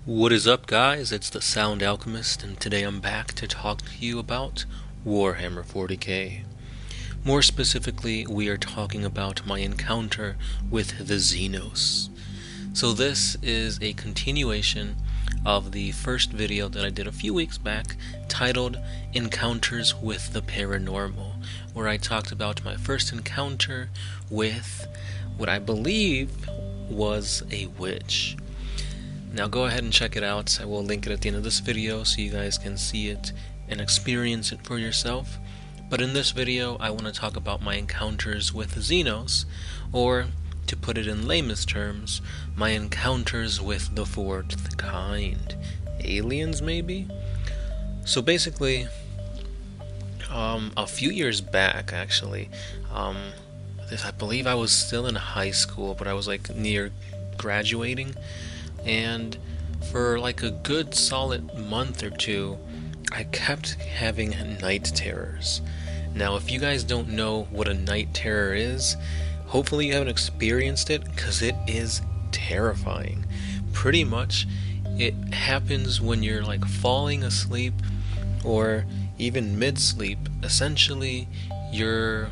What is up, guys? It's the Sound Alchemist, and today I'm back to talk to you about Warhammer 40k. More specifically, we are talking about my encounter with the Xenos. So this is a continuation of the first video that I did a few weeks back, titled Encounters with the Paranormal, where I talked about my first encounter with what I believe was a witch. Now go ahead and check it out. I will link it at the end of this video so you guys can see it and experience it for yourself. But in this video, I want to talk about my encounters with Xenos, or to put it in layman's terms, my encounters with the fourth kind. Aliens, maybe? So basically, a few years back, actually, I believe I was still in high school, but I was like near graduating. And for like a good solid month or two, I kept having night terrors. Now, if you guys don't know what a night terror is, hopefully you haven't experienced it, because it is terrifying. Pretty much, it happens when you're like falling asleep or even mid-sleep. Essentially, you're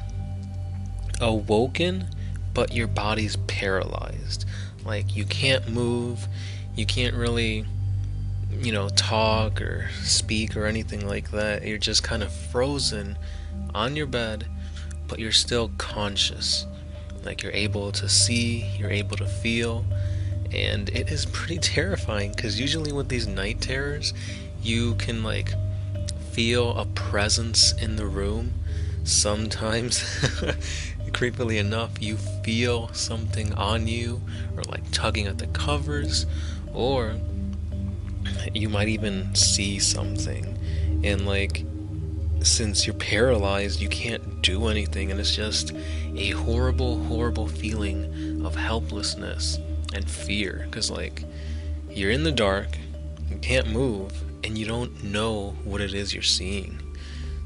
awoken, but your body's paralyzed. Like, you can't move, you can't really, talk or speak or anything like that. You're just kind of frozen on your bed, but you're still conscious. Like, you're able to see, you're able to feel, and it is pretty terrifying, because usually with these night terrors, you can, like, feel a presence in the room. Sometimes, creepily enough, you feel something on you, or like tugging at the covers, or you might even see something. And like, since you're paralyzed, you can't do anything, and it's just a horrible feeling of helplessness and fear, because like, you're in the dark, you can't move, and you don't know what it is you're seeing.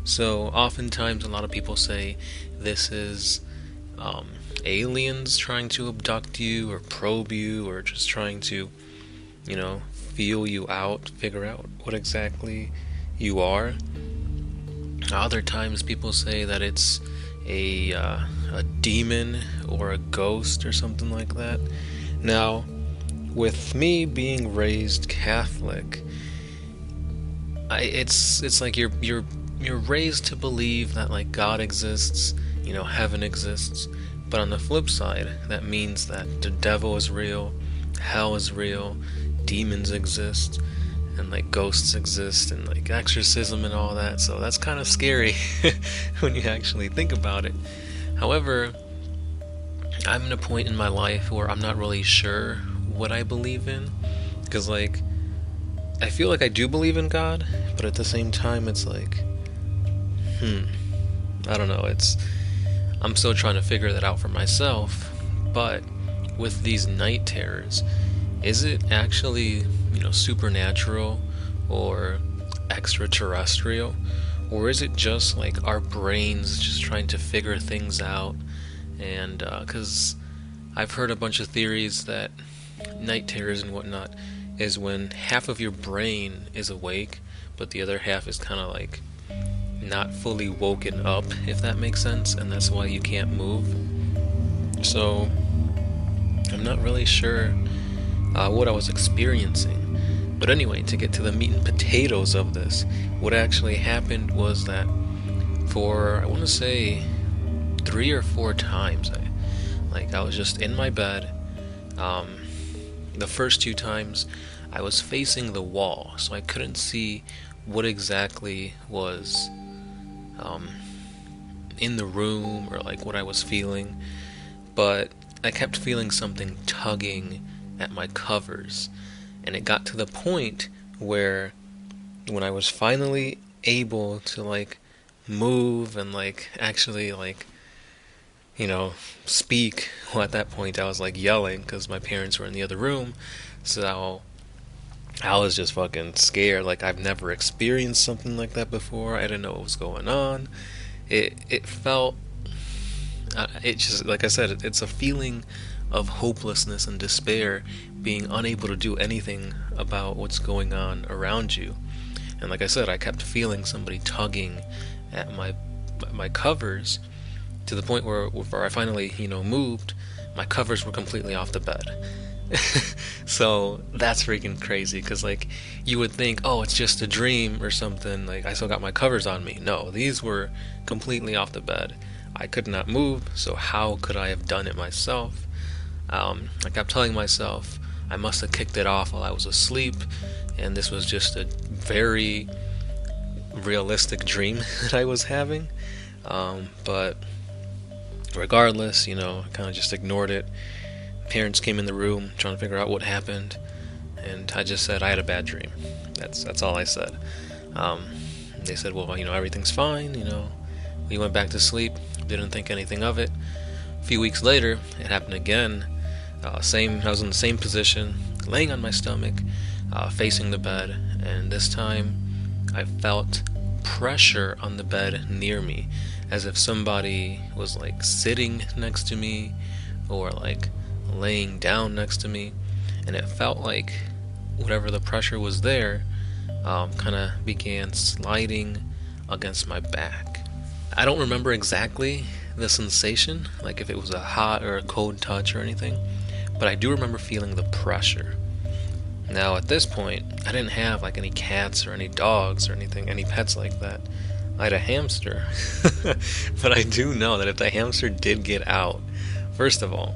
So oftentimes a lot of people say this is aliens trying to abduct you or probe you, or just trying to, feel you out, figure out what exactly you are. Other times people say that it's a demon or a ghost or something like that. Now, with me being raised Catholic, it's like you're raised to believe that like God exists, heaven exists. But on the flip side, that means that the devil is real, hell is real, demons exist, and like ghosts exist, and like exorcism and all that. So that's kind of scary when you actually think about it. However, I'm in a point in my life where I'm not really sure what I believe in, because like, I feel like I do believe in God, but at the same time it's like, I don't know, I'm still trying to figure that out for myself. But with these night terrors, is it actually, supernatural or extraterrestrial? Or is it just like our brains just trying to figure things out? And because I've heard a bunch of theories that night terrors and whatnot is when half of your brain is awake, but the other half is kind of like not fully woken up, if that makes sense, and that's why you can't move. So I'm not really sure what I was experiencing. But anyway, to get to the meat and potatoes of this, what actually happened was that for, I want to say, 3 or 4 times, I was just in my bed. The first 2 times I was facing the wall, so I couldn't see what exactly was in the room, or like what I was feeling, but I kept feeling something tugging at my covers. And it got to the point where when I was finally able to like move and like actually like, speak, well, at that point I was like yelling because my parents were in the other room. So I was just fucking scared. Like, I've never experienced something like that before. I didn't know what was going on. It felt It just, like I said, it's a feeling of hopelessness and despair, being unable to do anything about what's going on around you. And like I said, I kept feeling somebody tugging at my covers, to the point where I finally, moved. My covers were completely off the bed. So that's freaking crazy, because like you would think, oh, it's just a dream or something, like I still got my covers on me. No, these were completely off the bed. I could not move, so how could I have done it myself? I kept telling myself I must have kicked it off while I was asleep, and this was just a very realistic dream that I was having. But regardless, I kind of just ignored it. Parents came in the room trying to figure out what happened, and I just said I had a bad dream. That's all I said. They said, well, everything's fine. We went back to sleep, didn't think anything of it. A few weeks later, it happened again. I was in the same position, laying on my stomach, facing the bed, and this time I felt pressure on the bed near me, as if somebody was like sitting next to me or like laying down next to me, and it felt like whatever the pressure was there kind of began sliding against my back. I don't remember exactly the sensation, like if it was a hot or a cold touch or anything, but I do remember feeling the pressure. Now at this point, I didn't have like any cats or any dogs or anything, any pets like that. I had a hamster. But I do know that if the hamster did get out, first of all,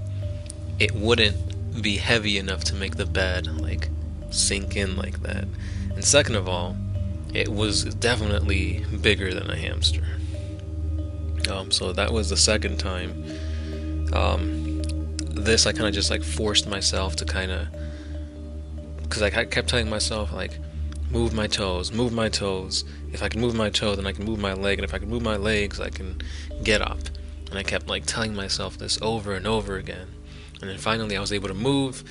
it wouldn't be heavy enough to make the bed like sink in like that. And second of all, it was definitely bigger than a hamster. So that was the second time. This I kind of just like forced myself to because I kept telling myself like, move my toes, move my toes. If I can move my toe, then I can move my leg, and if I can move my legs, I can get up. And I kept like telling myself this over and over again. And then finally I was able to move.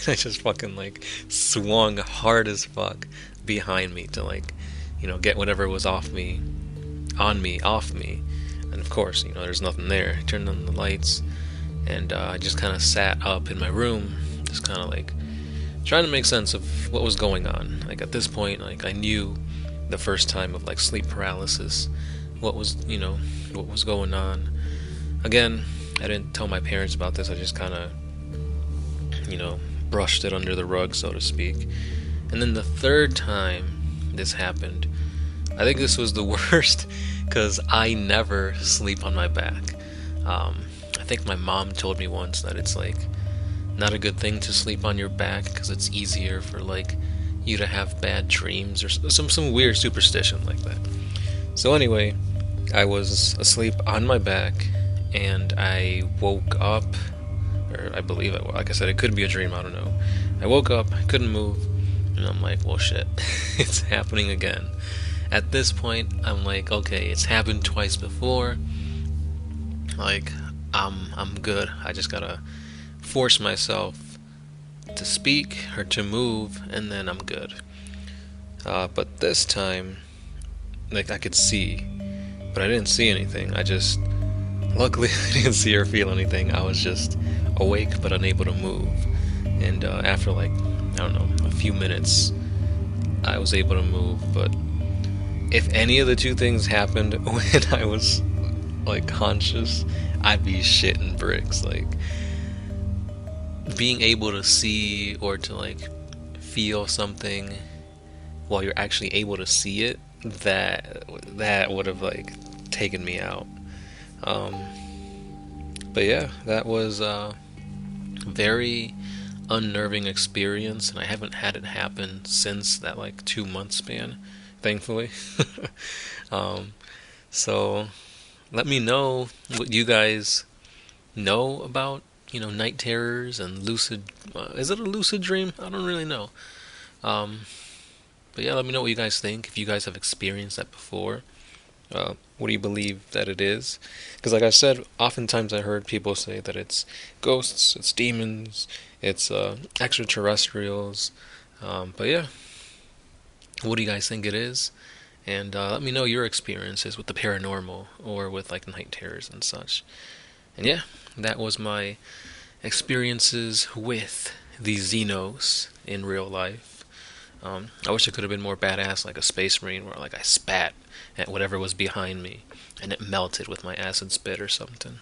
I just fucking like swung hard as fuck behind me to like, get whatever was off me. And of course, there's nothing there. I turned on the lights, and I just kind of sat up in my room, just kind of like trying to make sense of what was going on. Like at this point, like I knew the first time of like sleep paralysis, what was going on. Again, I didn't tell my parents about this. I just kind of, brushed it under the rug, so to speak. And then the third time this happened, I think this was the worst, because I never sleep on my back. I think my mom told me once that it's like not a good thing to sleep on your back, because it's easier for like you to have bad dreams or some weird superstition like that. So anyway, I was asleep on my back, and I woke up, or I believe like I said, it could be a dream, I don't know. I woke up, I couldn't move, and I'm like, well shit, it's happening again. At this point, I'm like, okay, it's happened twice before. Like, I'm good. I just gotta force myself to speak or to move, and then I'm good. But this time, like, I could see, but I didn't see anything. Luckily, I didn't see or feel anything. I was just awake but unable to move. And after like, I don't know, a few minutes, I was able to move. But if any of the two things happened when I was like conscious, I'd be shitting bricks. Like, being able to see or to like feel something while you're actually able to see it, that would have like taken me out. But yeah, that was a very unnerving experience, and I haven't had it happen since that like 2 month span, thankfully. So let me know what you guys know about, night terrors and lucid. Is it a lucid dream? I don't really know. But yeah, let me know what you guys think, if you guys have experienced that before. What do you believe that it is? Because like I said, oftentimes I heard people say that it's ghosts, it's demons, it's extraterrestrials. But yeah, what do you guys think it is? And let me know your experiences with the paranormal or with like night terrors and such. And yeah, that was my experiences with the Xenos in real life. I wish I could have been more badass like a space marine where like I spat at whatever was behind me and it melted with my acid spit or something.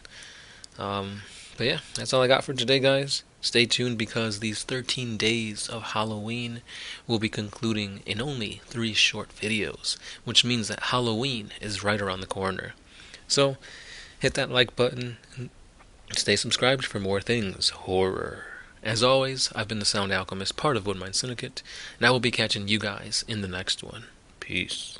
But yeah, that's all I got for today, guys. Stay tuned because these 13 days of Halloween will be concluding in only 3 short videos, which means that Halloween is right around the corner. So, hit that like button and stay subscribed for more things horror. As always, I've been the Sound Alchemist, part of Woodmine Syndicate, and I will be catching you guys in the next one. Peace.